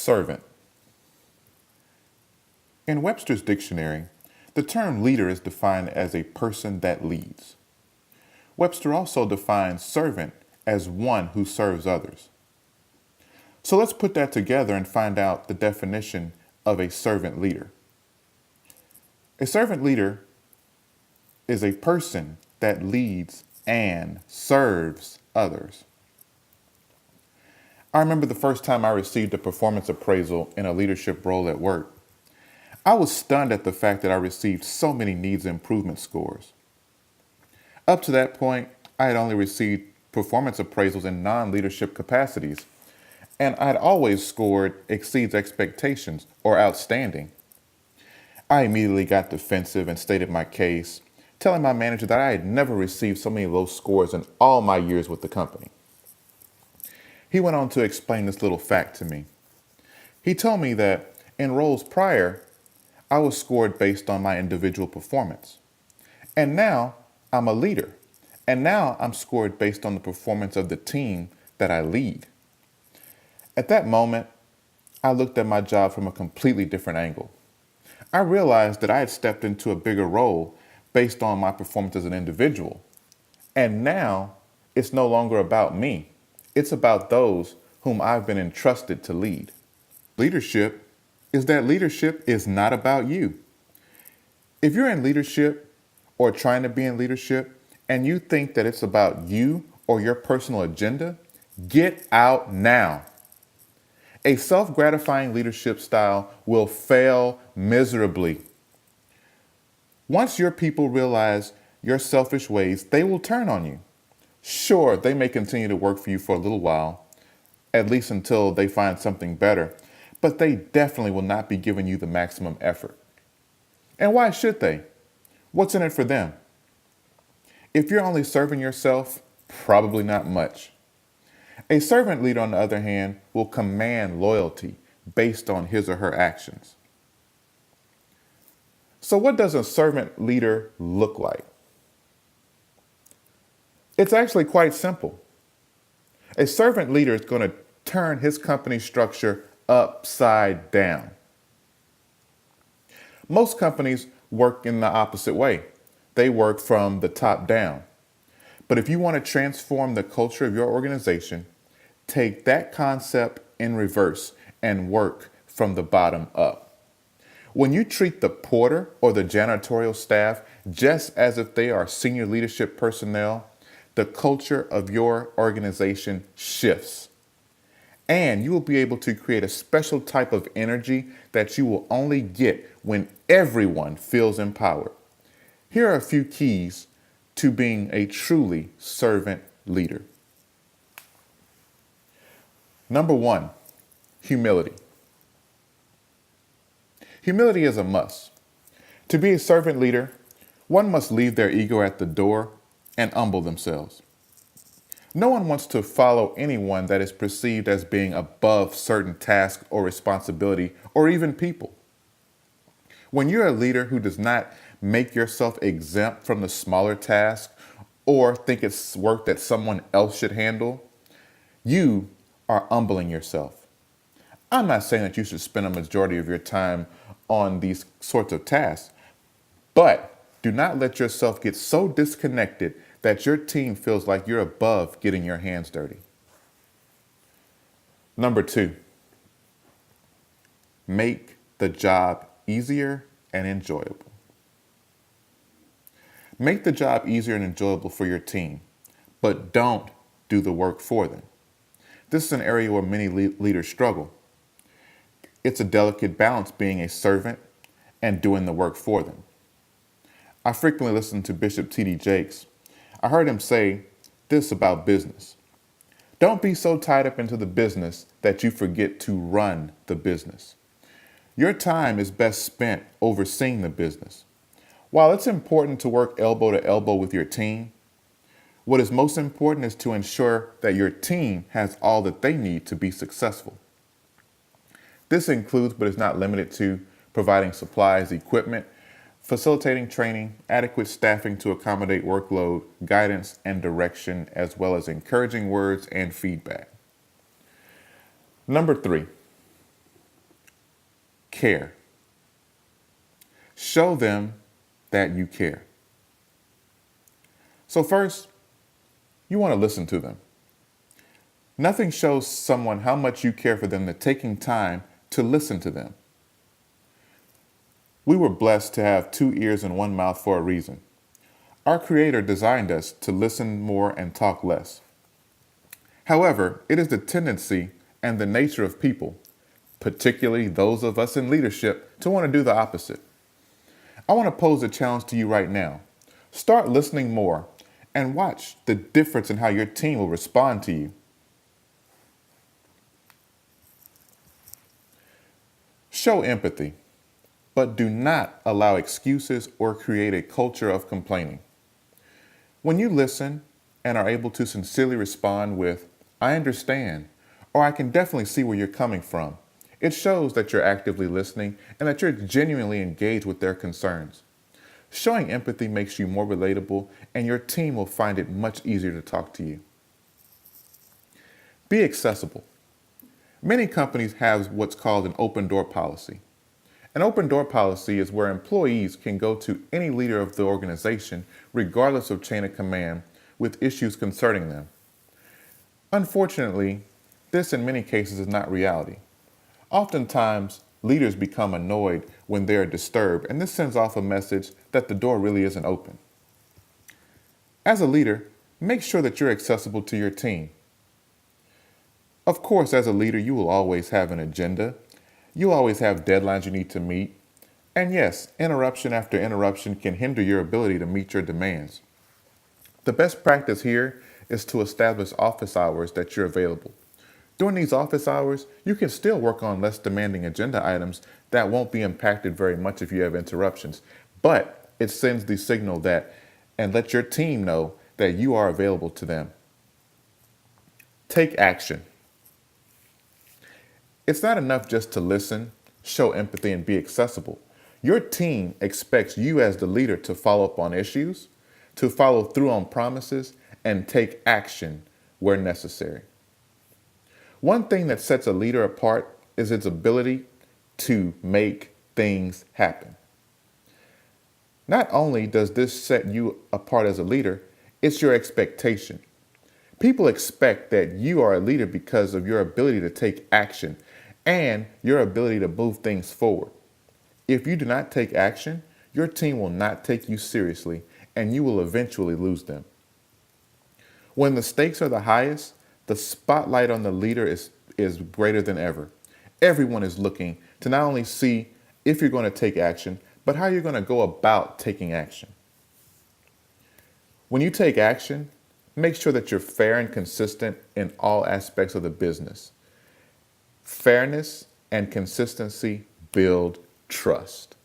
Servant. In Webster's dictionary, the term leader is defined as a person that leads. Webster also defines servant as one who serves others. So let's put that together and find out the definition of a servant leader. A servant leader is a person that leads and serves others. I remember the first time I received a performance appraisal in a leadership role at work. I was stunned at the fact that I received so many needs improvement scores. Up to that point, I had only received performance appraisals in non-leadership capacities, and I had always scored exceeds expectations or outstanding. I immediately got defensive and stated my case, telling my manager that I had never received so many low scores in all my years with the company. He went on to explain this little fact to me. He told me that in roles prior, I was scored based on my individual performance. And now I'm a leader. And now I'm scored based on the performance of the team that I lead. At that moment, I looked at my job from a completely different angle. I realized that I had stepped into a bigger role based on my performance as an individual. And now it's no longer about me. It's about those whom I've been entrusted to lead. Leadership is not about you. If you're in leadership or trying to be in leadership and you think that it's about you or your personal agenda, get out now. A self-gratifying leadership style will fail miserably. Once your people realize your selfish ways, they will turn on you. Sure, they may continue to work for you for a little while, at least until they find something better, but they definitely will not be giving you the maximum effort. And why should they? What's in it for them? If you're only serving yourself, probably not much. A servant leader, on the other hand, will command loyalty based on his or her actions. So what does a servant leader look like? It's actually quite simple. A servant leader is going to turn his company structure upside down. Most companies work in the opposite way. They work from the top down. But if you want to transform the culture of your organization, take that concept in reverse and work from the bottom up. When you treat the porter or the janitorial staff just as if they are senior leadership personnel, the culture of your organization shifts. And you will be able to create a special type of energy that you will only get when everyone feels empowered. Here are a few keys to being a truly servant leader. Number 1, humility. Humility is a must. To be a servant leader, one must leave their ego at the door and humble themselves. No one wants to follow anyone that is perceived as being above certain tasks or responsibility or even people. When you're a leader who does not make yourself exempt from the smaller tasks or think it's work that someone else should handle, you are humbling yourself. I'm not saying that you should spend a majority of your time on these sorts of tasks, but do not let yourself get so disconnected that your team feels like you're above getting your hands dirty. Number 2, make the job easier and enjoyable. Make the job easier and enjoyable for your team, but don't do the work for them. This is an area where many leaders struggle. It's a delicate balance being a servant and doing the work for them. I frequently listen to Bishop T.D. Jakes. I heard him say this about business. Don't be so tied up into the business that you forget to run the business. Your time is best spent overseeing the business. While it's important to work elbow to elbow with your team, what is most important is to ensure that your team has all that they need to be successful. This includes, but is not limited to, providing supplies, equipment, facilitating training, adequate staffing to accommodate workload, guidance and direction, as well as encouraging words and feedback. Number 3, care. Show them that you care. So first, you want to listen to them. Nothing shows someone how much you care for them than taking time to listen to them. We were blessed to have 2 ears and 1 mouth for a reason. Our Creator designed us to listen more and talk less. However, it is the tendency and the nature of people, particularly those of us in leadership, to want to do the opposite. I want to pose a challenge to you right now. Start listening more and watch the difference in how your team will respond to you. Show empathy, but do not allow excuses or create a culture of complaining. When you listen and are able to sincerely respond with, "I understand," or "I can definitely see where you're coming from," it shows that you're actively listening and that you're genuinely engaged with their concerns. Showing empathy makes you more relatable, and your team will find it much easier to talk to you. Be accessible. Many companies have what's called an open door policy. An open door policy is where employees can go to any leader of the organization, regardless of chain of command, with issues concerning them. Unfortunately, this in many cases is not reality. Oftentimes, leaders become annoyed when they are disturbed, and this sends off a message that the door really isn't open. As a leader, make sure that you're accessible to your team. Of course, as a leader, you will always have an agenda. You'll always have deadlines you need to meet. And yes, interruption after interruption can hinder your ability to meet your demands. The best practice here is to establish office hours that you're available. During these office hours, you can still work on less demanding agenda items that won't be impacted very much if you have interruptions. But it sends the signal that, and let your team know that you are available to them. Take action. It's not enough just to listen, show empathy, and be accessible. Your team expects you as the leader to follow up on issues, to follow through on promises, and take action where necessary. One thing that sets a leader apart is its ability to make things happen. Not only does this set you apart as a leader, it's your expectation. People expect that you are a leader because of your ability to take action and your ability to move things forward. If you do not take action, your team will not take you seriously and you will eventually lose them. When the stakes are the highest, the spotlight on the leader is greater than ever. Everyone is looking to not only see if you're going to take action, but how you're going to go about taking action. When you take action, make sure that you're fair and consistent in all aspects of the business. Fairness and consistency build trust.